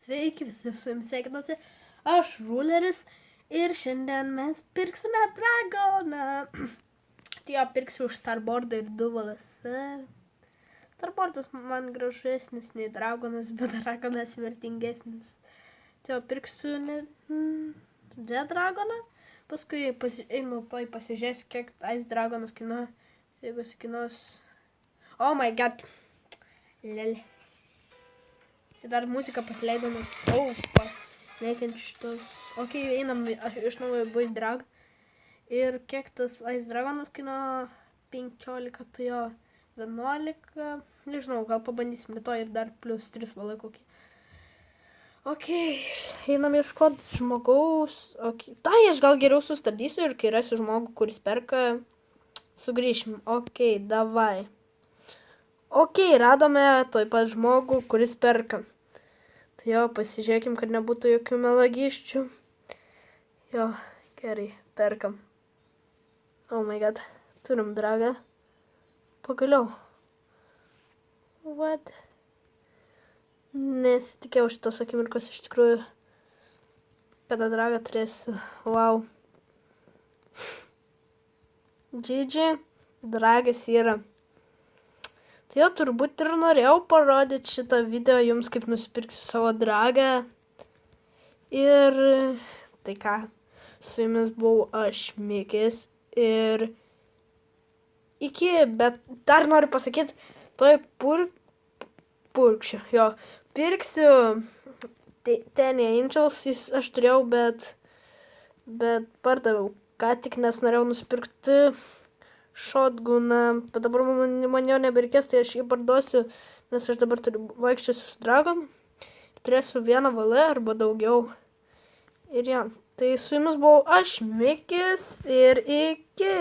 Sveiki visi, su jumis sveikinuosi, aš Ruleris ir šiandien mes pirksime dragoną. Tai jo pirksiu už Starboardą ir 2 LS. Starboardas man gražesnis nei dragonas, bet dragonas vertingesnis. Tai jo pirksiu Red Dragoną, paskui einu toj pasižiūrėsiu, kiek Ice Dragonas kainuoja. Tai jeigu kainuos... Oh my god. Lel. Tai dar muziką pasileidamas. Veikiant šitos. Ok, einam iš naujo Bull Drag. Ir kiek tas Ice Dragonas kainuoja 15, tai jo 11. Nežinau, gal pabandysim rytoj ir dar plus 3 valai kokį. Ok, einam ieškoti žmogaus. Okay. Tai aš gal geriau sustabdysiu ir kai rasiu žmogų, kuris perka, sugrįšim. Ok, davai. Ok, radome toj pat žmogų, kuris perka. Tai jo, pasižiūrėkim, kad nebūtų jokių melagysčių. Jo, gerai, perkam. Oh my god, turim dragą. Pagaliau. What? Nesitikėjau šitos akimirkos iš tikrųjų. Kada dragą turėsiu. Wow. GG, dragas yra. Tai jau turbūt ir norėjau parodyti šitą video jums, kaip nusipirksiu savo dragą. Ir tai ką, su jumis buvau aš, Mikis. Ir iki, bet dar noriu pasakyti, toj purkšiu. Jo, pirksiu Ten Angels, aš turėjau, bet pardaviau. Ką tik, nes norėjau nusipirkti shotguną, bet dabar man jo nebereikės, tai aš jį parduosiu, nes aš dabar vaikščiosiu su dragonu. Turėsiu 1 VL arba daugiau. Ir jo, tai su jumis buvau aš, Mikis, ir iki.